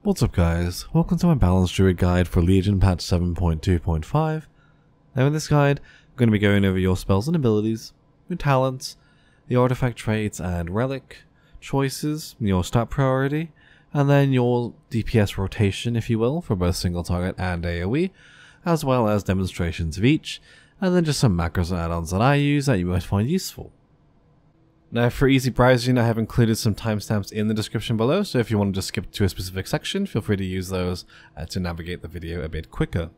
What's up guys, welcome to my balanced druid guide for Legion patch 7.2.5. Now in this guide, I'm going to be going over your spells and abilities, your talents, the artifact traits and relic choices, your stat priority, and then your DPS rotation if you will, for both single target and AoE, as well as demonstrations of each, and then just some macros and add-ons that I use that you might find useful. Now for easy browsing, I have included some timestamps in the description below, so if you want to just skip to a specific section, feel free to use those to navigate the video a bit quicker.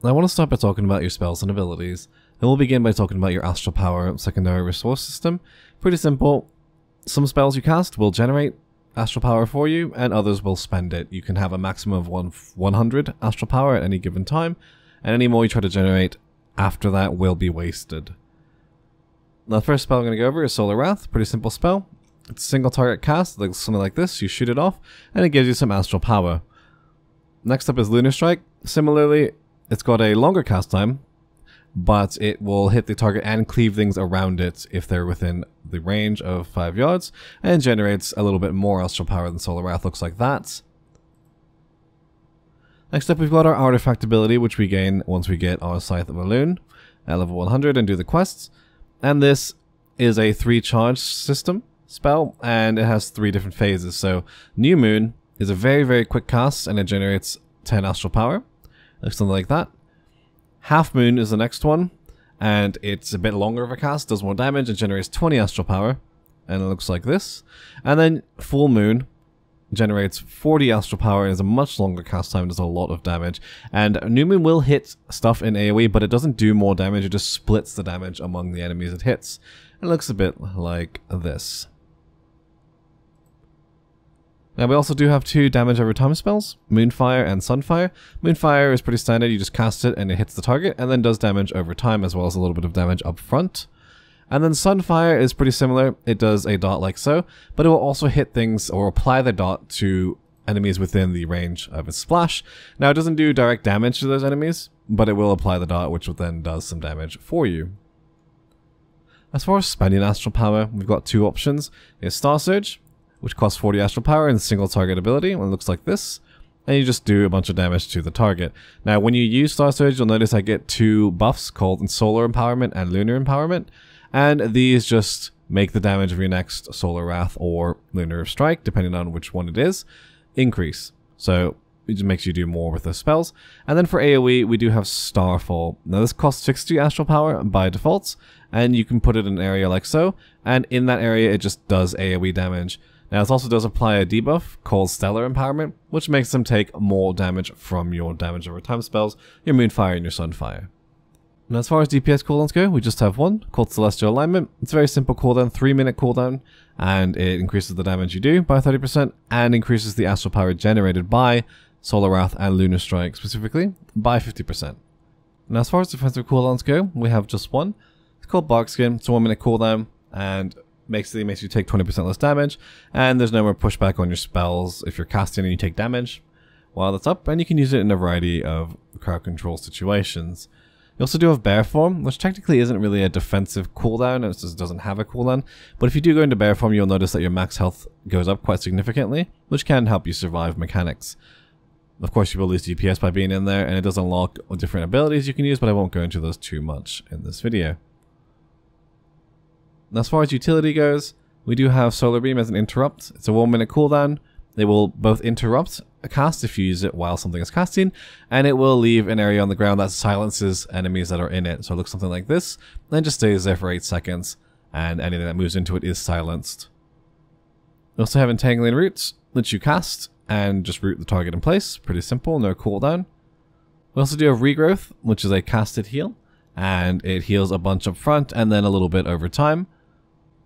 Now I want to start by talking about your spells and abilities, and we'll begin by talking about your astral power secondary resource system. Pretty simple. Some spells you cast will generate astral power for you, and others will spend it. You can have a maximum of 100 astral power at any given time, and any more you try to generate after that will be wasted. Now the first spell I'm going to go over is Solar Wrath. Pretty simple spell. It's a single target cast, like something like this. You shoot it off, and it gives you some astral power. Next up is Lunar Strike. Similarly, it's got a longer cast time, but it will hit the target and cleave things around it if they're within the range of 5 yards, and generates a little bit more astral power than Solar Wrath. Looks like that. Next up we've got our artifact ability, which we gain once we get our Scythe of Elune at level 100 and do the quests. And this is a 3 charge system spell, and it has 3 different phases. So New Moon is a very quick cast, and it generates 10 astral power. Looks something like that. Half Moon is the next one, and it's a bit longer of a cast, does more damage, and generates 20 astral power. And it looks like this. And then Full Moon generates 40 astral power and is a much longer cast time, does a lot of damage. And New Moon will hit stuff in AoE, but it doesn't do more damage, it just splits the damage among the enemies it hits. It looks a bit like this. Now we also do have 2 damage over time spells, Moonfire and Sunfire. Moonfire is pretty standard, you just cast it and it hits the target, and then does damage over time as well as a little bit of damage up front. And then Sunfire is pretty similar. It does a dot like so, but it will also hit things or apply the dot to enemies within the range of its splash. Now it doesn't do direct damage to those enemies, but it will apply the dot, which then does some damage for you. As far as spending astral power, we've got 2 options. It's Star Surge, which costs 40 astral power and single target ability, and it looks like this. And you just do a bunch of damage to the target. Now when you use Star Surge, you'll notice I get 2 buffs called Solar Empowerment and Lunar Empowerment. And these just make the damage of your next Solar Wrath or Lunar Strike, depending on which one it is, increase. So it just makes you do more with those spells. And then for AoE, we do have Starfall. Now this costs 60 astral power by default, and you can put it in an area like so, and in that area it just does AoE damage. Now this also does apply a debuff called Stellar Empowerment, which makes them take more damage from your damage over time spells, your Moonfire and your Sunfire. Now as far as DPS cooldowns go, we just have one, called Celestial Alignment. It's a very simple cooldown, 3-minute cooldown, and it increases the damage you do by 30%, and increases the astral power generated by Solar Wrath and Lunar Strike specifically by 50%. Now as far as defensive cooldowns go, we have just one. It's called Barkskin. It's a 1-minute cooldown, and basically makes you take 20% less damage, and there's no more pushback on your spells if you're casting and you take damage while that's up, and you can use it in a variety of crowd control situations. You also do have Bear Form, which technically isn't really a defensive cooldown, it just doesn't have a cooldown, but if you do go into Bear Form, you'll notice that your max health goes up quite significantly, which can help you survive mechanics. Of course, you will lose DPS by being in there, and it does unlock different abilities you can use, but I won't go into those too much in this video. Now, as far as utility goes, we do have Solar Beam as an interrupt. It's a 1-minute cooldown. They will both interrupt a cast if you use it while something is casting, and it will leave an area on the ground that silences enemies that are in it. So it looks something like this, and just stays there for 8 seconds, and anything that moves into it is silenced. We also have Entangling Roots, which you cast and just root the target in place. Pretty simple, no cooldown. We also do have Regrowth, which is a casted heal, and it heals a bunch up front and then a little bit over time.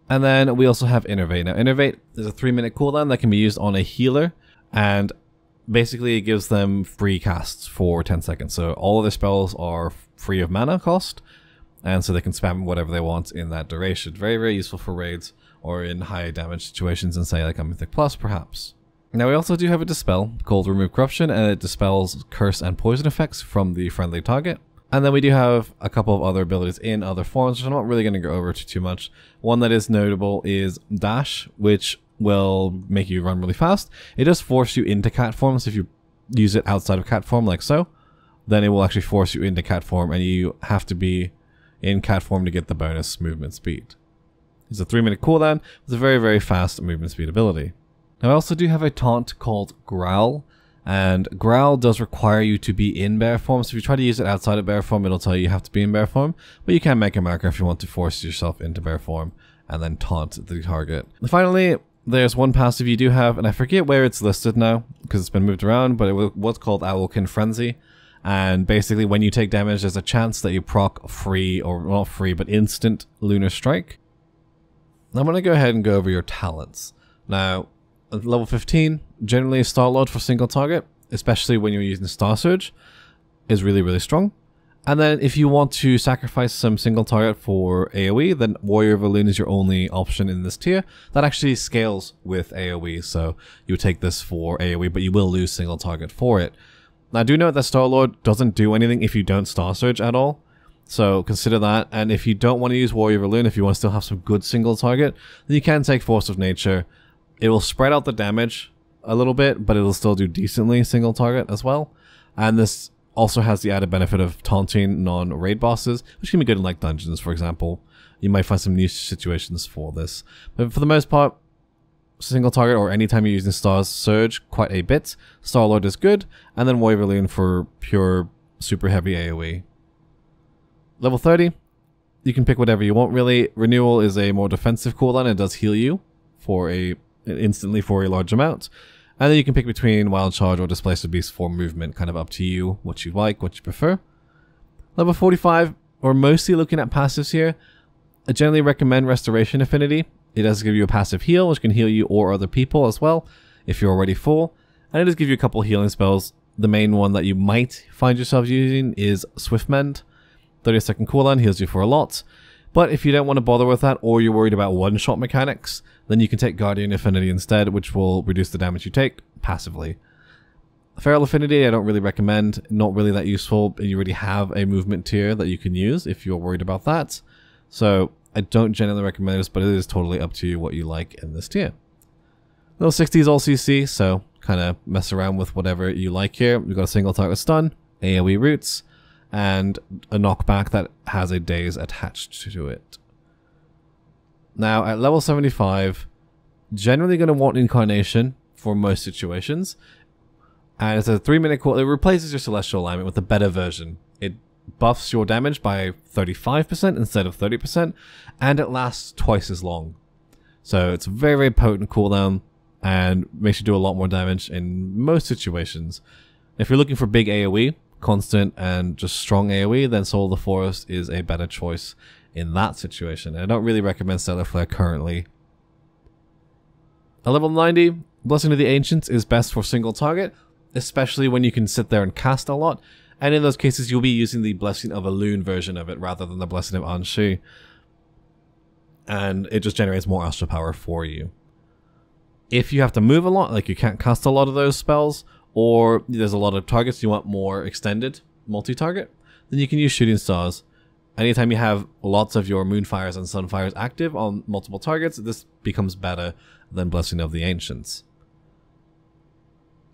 And then we also have Innervate. Now Innervate is a 3-minute cooldown that can be used on a healer, and basically it gives them free casts for 10 seconds. So all of their spells are free of mana cost, and so they can spam whatever they want in that duration. Very useful for raids or in high damage situations and say like a Mythic Plus perhaps. Now we also do have a Dispel called Remove Corruption, and it dispels curse and poison effects from the friendly target. And then we do have a couple of other abilities in other forms, which I'm not really going to go over too much. One that is notable is Dash, which will make you run really fast. It does force you into cat form, so if you use it outside of cat form like so, then it will actually force you into cat form, and you have to be in cat form to get the bonus movement speed. It's a 3-minute cooldown with a very, very fast movement speed ability. Now I also do have a taunt called Growl, and Growl does require you to be in bear form, so if you try to use it outside of bear form, it'll tell you have to be in bear form, but you can make a marker if you want to force yourself into bear form and then taunt the target. And finally, there's one passive you do have, and I forget where it's listed now because it's been moved around, but it was called Owlkin Frenzy. And basically when you take damage, there's a chance that you proc free, or not free, but instant Lunar Strike. I'm going to go ahead and go over your talents. Now, at level 15, generally Star Lord for single target, especially when you're using Star Surge, is really, really strong. And then if you want to sacrifice some single target for AoE, then Warrior of Elune is your only option in this tier. That actually scales with AoE, so you would take this for AoE, but you will lose single target for it. Now, do note that Star Lord doesn't do anything if you don't Star Surge at all, so consider that. And if you don't want to use Warrior of Elune, if you want to still have some good single target, then you can take Force of Nature. It will spread out the damage a little bit, but it'll still do decently single target as well. And this also has the added benefit of taunting non-raid bosses, which can be good in like dungeons, for example. You might find some niche situations for this. But for the most part, single target or anytime you're using Star Surge quite a bit, Star-Lord is good, and then Warrior of Elune for pure super heavy AoE. Level 30, you can pick whatever you want really. Renewal is a more defensive cooldown, it does heal you for instantly for a large amount. And then you can pick between Wild Charge or Displace the Beast for movement, kind of up to you, what you like, what you prefer. Level 45, we're mostly looking at passives here. I generally recommend Restoration Affinity. It does give you a passive heal, which can heal you or other people as well, if you're already full. And it does give you a couple healing spells. The main one that you might find yourself using is Swift Mend. 30-second cooldown heals you for a lot. But if you don't want to bother with that, or you're worried about one-shot mechanics, then you can take Guardian Affinity instead, which will reduce the damage you take passively. Feral Affinity I don't really recommend, not really that useful. You already have a movement tier that you can use if you're worried about that. So I don't generally recommend this, but it is totally up to you what you like in this tier. Level 60 is all CC, so kind of mess around with whatever you like here. We've got a single target stun, AoE roots, and a knockback that has a daze attached to it. Now at level 75, generally going to want Incarnation for most situations, and it's a 3-minute cooldown. It replaces your Celestial Alignment with a better version. It buffs your damage by 35% instead of 30%, and it lasts twice as long. So it's a very, very potent cooldown and makes you do a lot more damage in most situations. If you're looking for big AoE, constant and just strong AoE, then Soul of the Forest is a better choice in that situation. And I don't really recommend Stellar Flare currently. At level 90, Blessing of the Ancients is best for single target, especially when you can sit there and cast a lot. And in those cases, you'll be using the Blessing of Elune version of it rather than the Blessing of Anshu. And it just generates more Astral Power for you. If you have to move a lot, like you can't cast a lot of those spells, or there's a lot of targets you want more extended multi-target, then you can use Shooting Stars. Anytime you have lots of your Moonfires and Sunfires active on multiple targets, this becomes better than Blessing of the Ancients.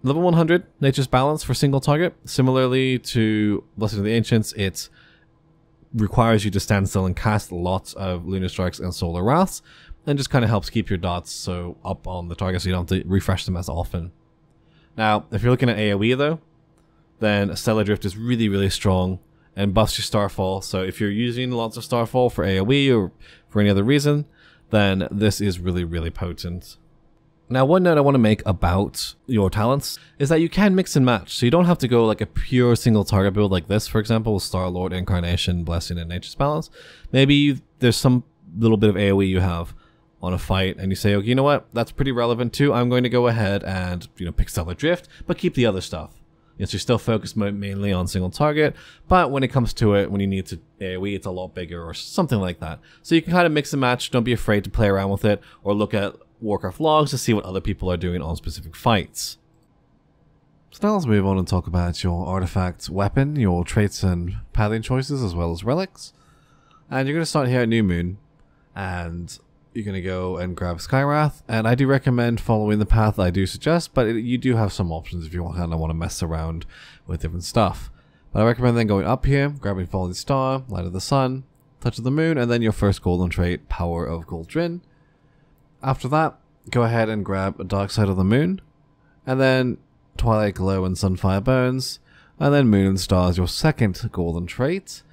Level 100, Nature's Balance for single target. Similarly to Blessing of the Ancients, it requires you to stand still and cast lots of Lunar Strikes and Solar Wraths, and just kind of helps keep your dots so up on the target so you don't have to refresh them as often. Now, if you're looking at AoE though, then Stellar Drift is really, really strong and buffs your Starfall. So if you're using lots of Starfall for AoE or for any other reason, then this is really, really potent. Now, one note I want to make about your talents is that you can mix and match. So you don't have to go like a pure single target build like this, for example, with Star-Lord, Incarnation, Blessing, and Nature's Balance. Maybe there's some little bit of AoE you have on a fight, and you say, okay, you know what, that's pretty relevant too. I'm going to go ahead and, pick Stellar Drift, but keep the other stuff. So you're still focused mainly on single target, but when it comes to it, when you need to AoE, it's a lot bigger or something like that. So you can kind of mix and match. Don't be afraid to play around with it or look at Warcraft logs to see what other people are doing on specific fights. So now let's move on and talk about your artifact weapon, your traits and pathing choices, as well as relics. And you're going to start here at New Moon, and you're going to go and grab Skywrath, and I do recommend following the path I do suggest, but you do have some options if you kind of want to mess around with different stuff. But I recommend then going up here, grabbing Falling Star, Light of the Sun, Touch of the Moon, and then your first golden trait, Power of Galdrin. After that, go ahead and grab Dark Side of the Moon, and then Twilight Glow and Sunfire Burns, and then Moon and Stars, your second golden trait.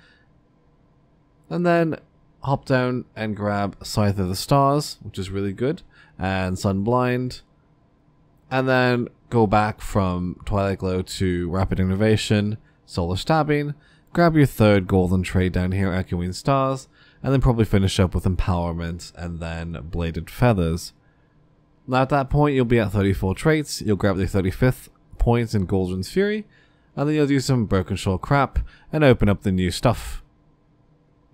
And then hop down and grab Scythe of the Stars, which is really good, and Sunblind. And then go back from Twilight Glow to Rapid Innovation, Solar Stabbing, grab your third golden trait down here, Echoing Stars, and then probably finish up with Empowerment and then Bladed Feathers. Now at that point you'll be at 34 traits, you'll grab the 35th points in Galdrin's Fury, and then you'll do some Broken Shore crap and open up the new stuff.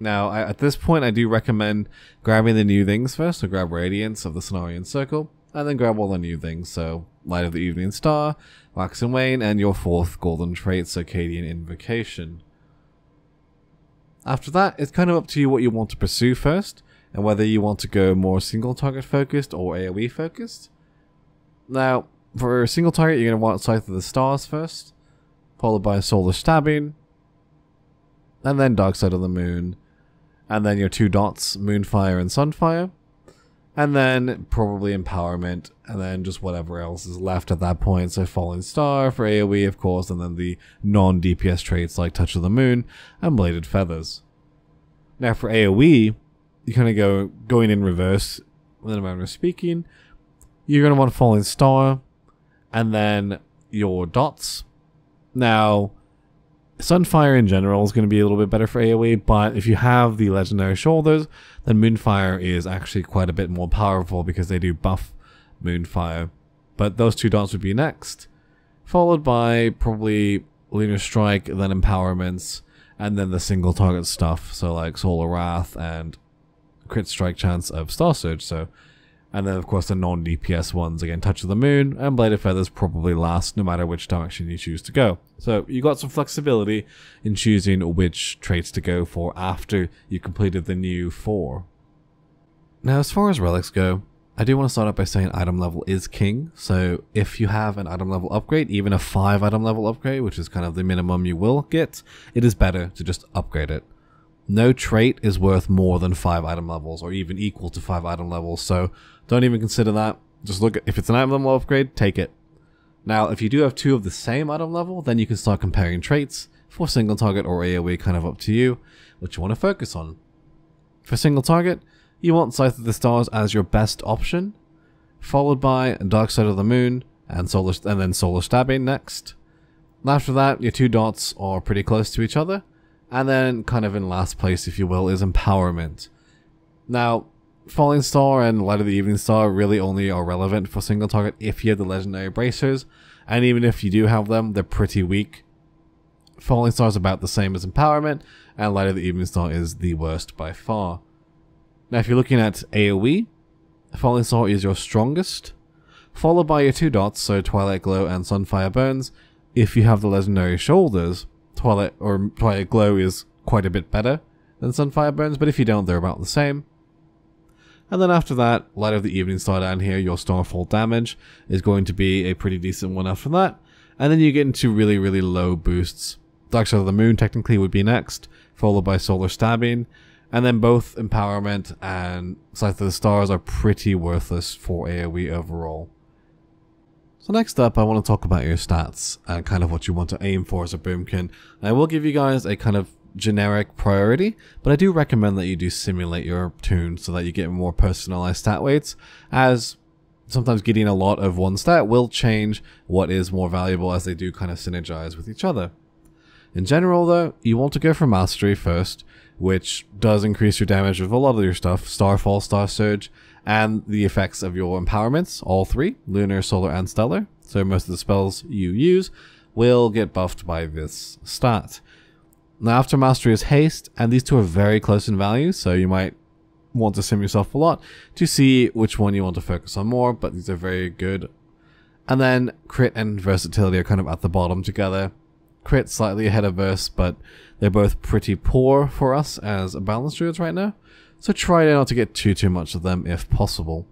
Now, at this point, I do recommend grabbing the new things first. So grab Radiance of the Cenarian Circle, and then grab all the new things. So Light of the Evening Star, Wax and Wane, and your fourth golden trait, Circadian Invocation. After that, it's kind of up to you what you want to pursue first, and whether you want to go more single target focused or AoE focused. Now, for a single target, you're going to want Scythe of the Stars first, followed by Solar Stabbing, and then Dark Side of the Moon. And then your two dots, Moonfire and Sunfire. And then probably Empowerment. And then just whatever else is left at that point. So Falling Star for AoE, of course. And then the non-DPS traits like Touch of the Moon and Bladed Feathers. Now for AoE, you kind of going in reverse in a manner of speaking. You're going to want Falling Star. And then your dots. Now, Sunfire in general is going to be a little bit better for AoE, but if you have the Legendary Shoulders, then Moonfire is actually quite a bit more powerful because they do buff Moonfire. But those two dots would be next, followed by probably Lunar Strike, then Empowerments, and then the single target stuff, so like Solar Wrath and crit strike chance of Star Surge. And then of course the non-DPS ones, again Touch of the Moon and Bladed Feathers probably last no matter which direction you choose to go. So you got some flexibility in choosing which traits to go for after you completed the new 4. Now as far as relics go, I do want to start out by saying item level is king. So if you have an item level upgrade, even a 5 item level upgrade, which is kind of the minimum you will get, it is better to just upgrade it. No trait is worth more than 5 item levels, or even equal to 5 item levels, so don't even consider that. Just look at, if it's an item level upgrade, take it. Now, if you do have 2 of the same item level, then you can start comparing traits. For single target or AoE, kind of up to you, what you want to focus on. For single target, you want Scythe of the Stars as your best option, followed by Dark Side of the Moon, and then Solar Stabbing next. After that, your 2 dots are pretty close to each other. And then, kind of in last place, if you will, is Empowerment. Now, Falling Star and Light of the Evening Star really only are relevant for single target if you have the Legendary Bracers, and even if you do have them, they're pretty weak. Falling Star is about the same as Empowerment, and Light of the Evening Star is the worst by far. Now, if you're looking at AoE, Falling Star is your strongest, followed by your 2 dots, so Twilight Glow and Sunfire Burns. If you have the Legendary Shoulders, Twilight Glow is quite a bit better than Sunfire Burns, but if you don't, they're about the same. And then after that, Light of the Evening Star down here, your Starfall damage is going to be a pretty decent one after that. And then you get into really, really low boosts. Dark Side of the Moon technically would be next, followed by Solar Stabbing. And then both Empowerment and Scythe of the Stars are pretty worthless for AoE overall. So next up, I want to talk about your stats and kind of what you want to aim for as a Boomkin. I will give you guys a kind of generic priority, but I do recommend that you do simulate your toon so that you get more personalized stat weights, as sometimes getting a lot of one stat will change what is more valuable as they do kind of synergize with each other. In general though, you want to go for Mastery first, which does increase your damage with a lot of your stuff, Starfall, Star Surge, and the effects of your empowerments, all 3, Lunar, Solar, and Stellar. So most of the spells you use will get buffed by this stat. Now after Mastery is Haste, and these 2 are very close in value, so you might want to sim yourself a lot to see which one you want to focus on more, but these are very good. And then Crit and Versatility are kind of at the bottom together. Crit slightly ahead of Verse, but they're both pretty poor for us as balanced druids right now. So try not to get too much of them if possible.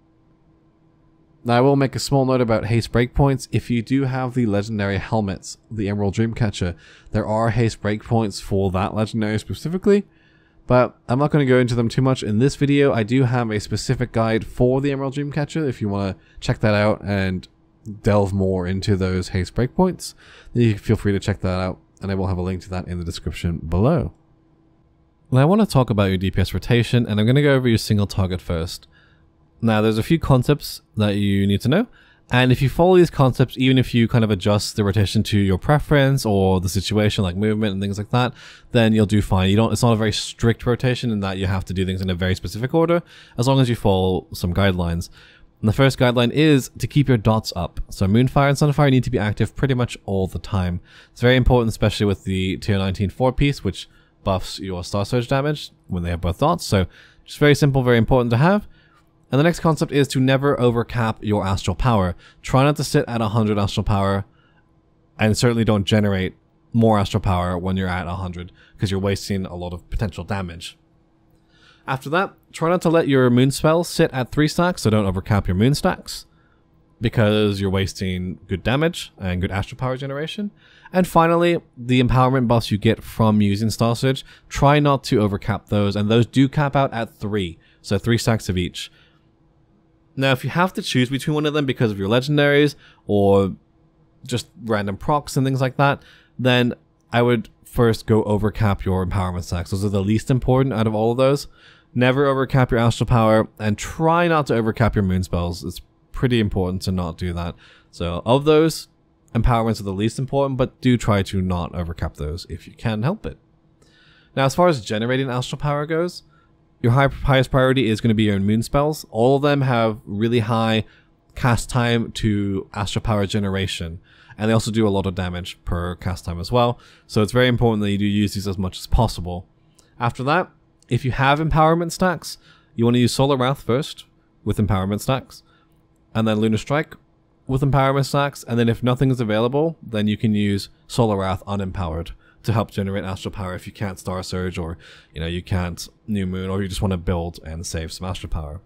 Now I will make a small note about haste breakpoints. If you do have the legendary helmets, the Emerald Dreamcatcher, there are haste breakpoints for that legendary specifically, but I'm not going to go into them too much in this video. I do have a specific guide for the Emerald Dreamcatcher if you want to check that out and delve more into those haste breakpoints. Then you can feel free to check that out, and I will have a link to that in the description below. Now I want to talk about your DPS rotation, and I'm going to go over your single target first. Now, there's a few concepts that you need to know, and if you follow these concepts, even if you kind of adjust the rotation to your preference or the situation, like movement and things like that, then you'll do fine. It's not a very strict rotation in that you have to do things in a very specific order, as long as you follow some guidelines. And the first guideline is to keep your dots up. So Moonfire and Sunfire need to be active pretty much all the time. It's very important, especially with the tier 19 4 piece, which buffs your Star Surge damage when they have both dots. So just very simple, very important to have. And the next concept is to never overcap your astral power. Try not to sit at 100 astral power, and certainly don't generate more astral power when you're at 100, because you're wasting a lot of potential damage. After that, try not to let your moon spells sit at 3 stacks, so don't overcap your moon stacks, because you're wasting good damage and good astral power generation. And finally, the empowerment buffs you get from using Star Surge, try not to overcap those, and those do cap out at 3, so 3 stacks of each. Now, if you have to choose between one of them because of your legendaries or just random procs and things like that, then I would first go overcap your empowerment stacks. Those are the least important out of all of those. Never overcap your astral power, and try not to overcap your moon spells. It's pretty important to not do that. So of those, empowerments are the least important, but do try to not overcap those if you can help it. Now, as far as generating astral power goes, your highest priority is going to be your moon spells. All of them have really high cast time to astral power generation, and they also do a lot of damage per cast time as well. So it's very important that you do use these as much as possible. After that, if you have empowerment stacks, you want to use Solar Wrath first with empowerment stacks, and then Lunar Strike with empowerment stacks, and then if nothing is available, then you can use Solar Wrath unempowered to help generate astral power if you can't Star Surge, or you can't New Moon, or you just want to build and save some astral power.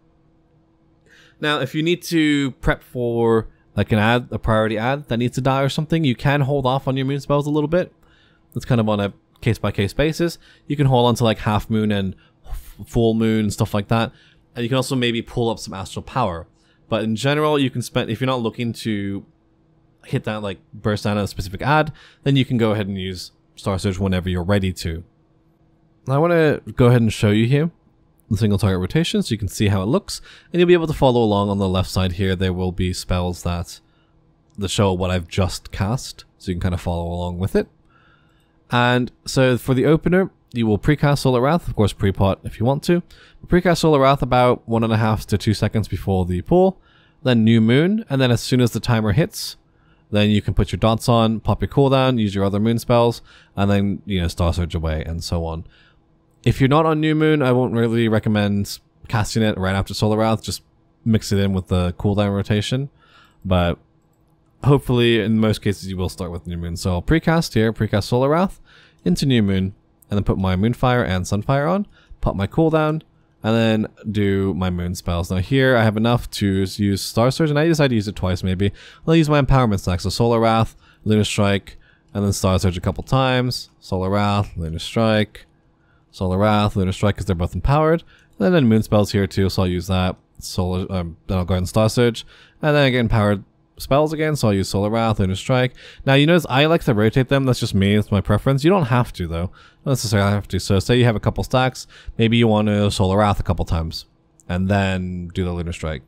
Now, if you need to prep for like a priority ad that needs to die or something, you can hold off on your moon spells a little bit. It's kind of on a case-by-case basis. You can hold on to like half moon and full moon and stuff like that, and you can also maybe pull up some astral power. But in general, you can spend, if you're not looking to hit that like burst down a specific ad, then you can go ahead and use Star Surge whenever you're ready to. Now I want to go ahead and show you here the single target rotation so you can see how it looks, and you'll be able to follow along. On the left side here there will be spells that show what I've just cast, so you can kind of follow along with it. And so for the opener, you will precast Solar Wrath, of course pre-pot if you want to. Precast Solar Wrath about 1.5 to 2 seconds before the pull, then New Moon, and then as soon as the timer hits, then you can put your dots on, pop your cooldown, use your other moon spells, and then, Star Surge away, and so on. If you're not on New Moon, I won't really recommend casting it right after Solar Wrath. Just mix it in with the cooldown rotation. But hopefully, in most cases, you will start with New Moon. So I'll precast here, precast Solar Wrath into New Moon, and then put my Moonfire and Sunfire on, pop my cooldown, and then do my moon spells. Now here I have enough to use Star Surge, and I decided to use it twice maybe. I'll use my empowerment stack, so Solar Wrath, Lunar Strike, and then Star Surge a couple times. Solar Wrath, Lunar Strike, Solar Wrath, Lunar Strike, because they're both empowered. And then moon spells here too, so I'll use that. Then I'll go ahead and Star Surge, and then I get empowered spells again, so I'll use Solar Wrath, Lunar Strike. Now you notice I like to rotate them, that's just me, it's my preference. You don't have to though, not necessarily have to. So say you have a couple stacks, maybe you want to Solar Wrath a couple times, and then do the Lunar Strike,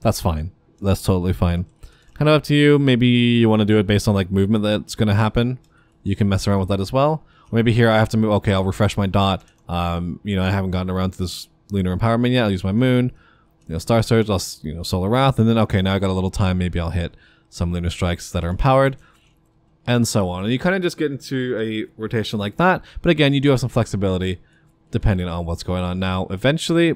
that's fine. That's totally fine. Kind of up to you, maybe you want to do it based on like movement that's going to happen. You can mess around with that as well. Or maybe here I have to move, okay, I'll refresh my dot. I haven't gotten around to this Lunar Empowerment yet, I'll use my Moon. Star Surge, I'll, Solar Wrath, and then, okay, now I got a little time, maybe I'll hit some Lunar Strikes that are empowered, and so on. And you kind of just get into a rotation like that, but again, you do have some flexibility depending on what's going on. Now, eventually,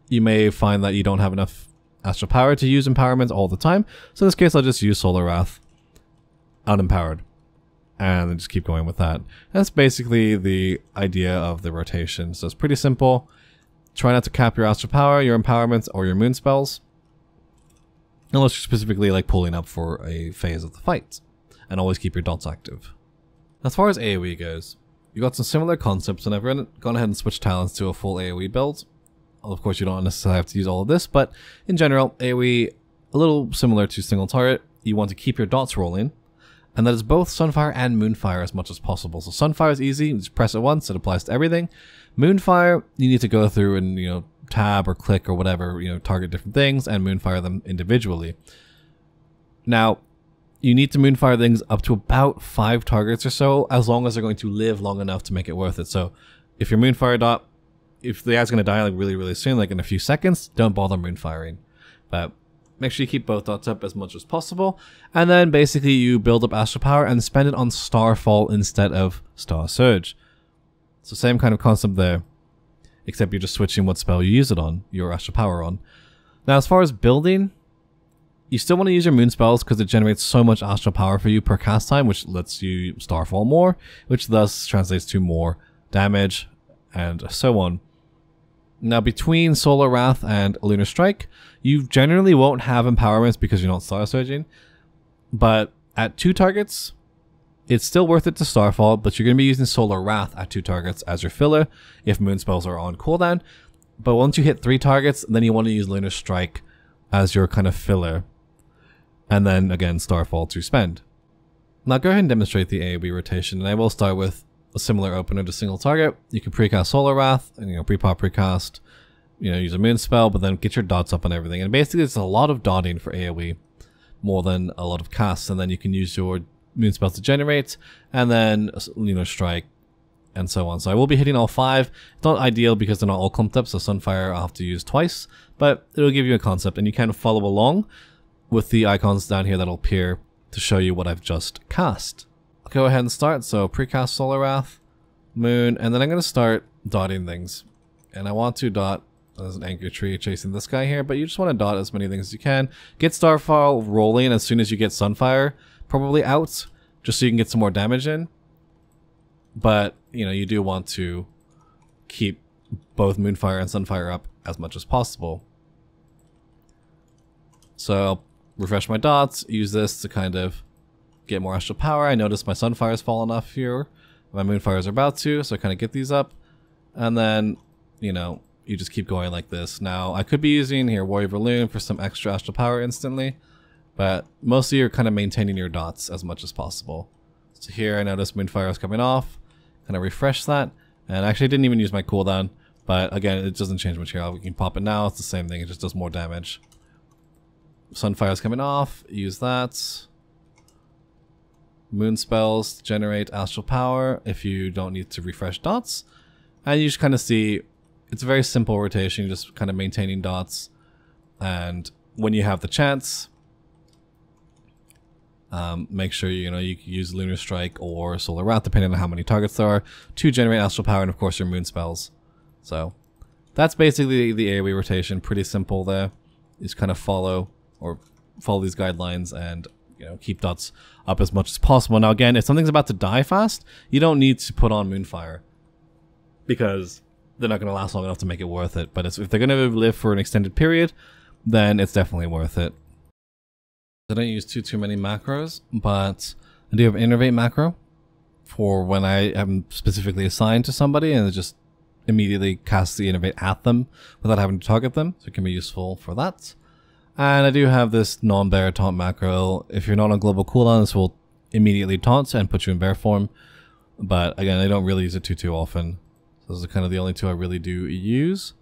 you may find that you don't have enough astral power to use empowerments all the time, so in this case, I'll just use Solar Wrath unempowered, and then just keep going with that. That's basically the idea of the rotation, so it's pretty simple. Try not to cap your astral power, your empowerments, or your moon spells, unless you're specifically like pulling up for a phase of the fight. And always keep your dots active. As far as AoE goes, you got some similar concepts, and I've gone ahead and switched talents to a full AoE build. Well, of course, you don't necessarily have to use all of this, but in general, AoE, a little similar to single target. You want to keep your dots rolling, and that is both Sunfire and Moonfire as much as possible. So Sunfire is easy, you just press it once, it applies to everything. Moonfire, you need to go through and, you know, tab or click or whatever, you know, target different things and Moonfire them individually. Now, you need to Moonfire things up to about 5 targets or so, as long as they're going to live long enough to make it worth it. So if your Moonfire dot, if the guy's going to die like really soon, like in a few seconds, don't bother Moonfiring. But make sure you keep both dots up as much as possible. And then basically you build up Astral Power and spend it on Starfall instead of Star Surge. So same kind of concept there, except you're just switching what spell you use it on, your Astral Power on. Now as far as building, you still want to use your moon spells because it generates so much astral power for you per cast time, which lets you starfall more, which thus translates to more damage and so on. Now between Solar Wrath and Lunar Strike, you generally won't have empowerments because you're not Star Surging, but at 2 targets, it's still worth it to starfall, but you're going to be using Solar Wrath at 2 targets as your filler if moon spells are on cooldown. But once you hit 3 targets, then you want to use Lunar Strike as your kind of filler. And then again, Starfall to spend. Now go ahead and demonstrate the AoE rotation, and I will start with a similar opener to single target. You can precast Solar Wrath, and, you know, pre-pop precast, you know, use a moon spell, but then get your dots up on everything. And basically it's a lot of dotting for AoE, more than a lot of casts, and then you can use your moon spells to generate, and then, you know, strike, and so on. So I will be hitting all 5. It's not ideal because they're not all clumped up, so Sunfire I'll have to use twice, but it'll give you a concept, and you kind of follow along with the icons down here that'll appear to show you what I've just cast. I'll go ahead and start. So precast Solar Wrath, Moon, and then I'm going to start dotting things. And I want to dot as an anchor tree chasing this guy here, but you just want to dot as many things as you can. Get Starfall rolling as soon as you get Sunfire probably out, just so you can get some more damage in. But, you know, you do want to keep both Moonfire and Sunfire up as much as possible. So I'll refresh my dots, use this to kind of get more astral power. I notice my Sunfire's fallen off here. My Moonfires are about to, so I kind of get these up. And then, you know, you just keep going like this. Now, I could be using here Warrior Balloon for some extra astral power instantly, but mostly you're kind of maintaining your dots as much as possible. So here I notice Moonfire is coming off, kind of refresh that, and actually I didn't even use my cooldown, but again, it doesn't change much here. We can pop it now, it's the same thing, it just does more damage. Sunfire's coming off, use that. Moon spells generate astral power if you don't need to refresh dots. And you just kind of see, it's a very simple rotation, just kind of maintaining dots. And when you have the chance, make sure you use Lunar Strike or Solar Wrath, depending on how many targets there are, to generate astral power and of course your moon spells. So that's basically the AoE rotation, pretty simple there. You just kind of follow these guidelines and, you know, keep dots up as much as possible. Now again, if something's about to die fast, you don't need to put on Moonfire because they're not going to last long enough to make it worth it. But if they're going to live for an extended period, then it's definitely worth it. I don't use too many macros, but I do have Innervate Macro for when I am specifically assigned to somebody and it just immediately casts the Innervate at them without having to target them, so it can be useful for that. And I do have this non-bear taunt macro. If you're not on global cooldown, this will immediately taunt and put you in bear form. But again, I don't really use it too often. So those are kind of the only 2 I really do use.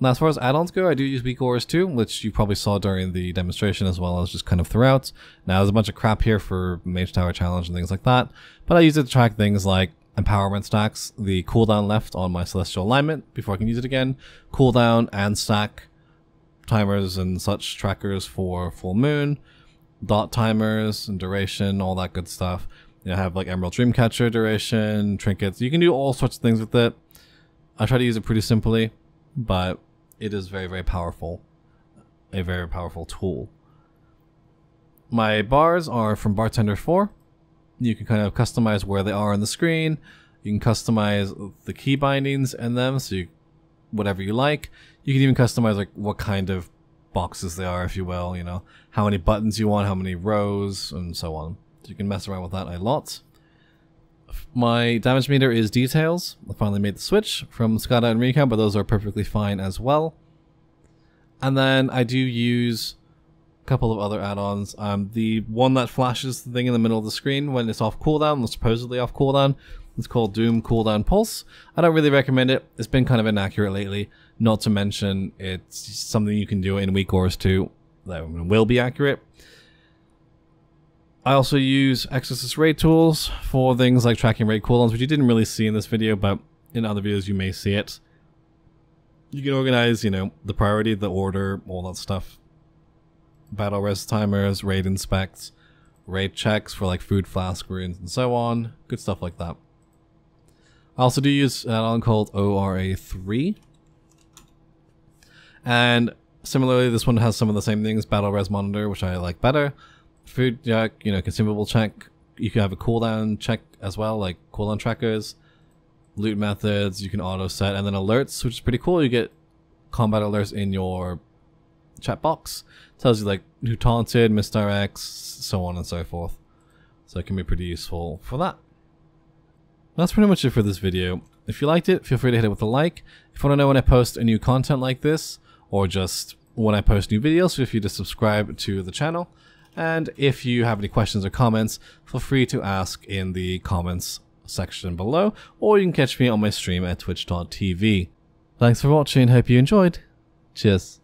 Now, as far as add-ons go, I do use weak auras too, which you probably saw during the demonstration as well as just kind of throughout. Now, there's a bunch of crap here for Mage Tower Challenge and things like that, but I use it to track things like empowerment stacks, the cooldown left on my Celestial Alignment before I can use it again, cooldown and stack timers and such trackers for full moon, dot timers and duration, all that good stuff. You know, have like Emerald Dreamcatcher duration, trinkets. You can do all sorts of things with it. I try to use it pretty simply, but it is very powerful. A very powerful tool. My bars are from Bartender 4. You can kind of customize where they are on the screen. You can customize the key bindings in them, so you whatever you like. You can even customize like what kind of boxes they are, if you will, you know, how many buttons you want, how many rows, and so on. So you can mess around with that a lot. My damage meter is details. I finally made the switch from SCADA and Recount, but those are perfectly fine as well. And then I do use a couple of other add-ons. The one that flashes the thing in the middle of the screen when it's off cooldown, or supposedly off cooldown, it's called Doom Cooldown Pulse. I don't really recommend it. It's been kind of inaccurate lately. Not to mention, it's something you can do in weak ores too that will be accurate. I also use Exorcist raid tools for things like tracking raid cooldowns, which you didn't really see in this video, but in other videos you may see it. You can organize, you know, the priority, the order, all that stuff. Battle res timers, raid inspects, raid checks for like food flask runes and so on. Good stuff like that. I also do use an add-on called ORA3. And similarly, this one has some of the same things. Battle res monitor, which I like better. Food check, you know, consumable check. You can have a cooldown check as well, like cooldown trackers. Loot methods, you can auto set, and then alerts, which is pretty cool. You get combat alerts in your chat box. Tells you like who taunted, misdirects, so on and so forth. So it can be pretty useful for that. That's pretty much it for this video. If you liked it, feel free to hit it with a like. If you want to know when I post a new content like this, or just when I post new videos, feel free to subscribe to the channel. And if you have any questions or comments, feel free to ask in the comments section below, or you can catch me on my stream at twitch.tv. Thanks for watching, hope you enjoyed. Cheers.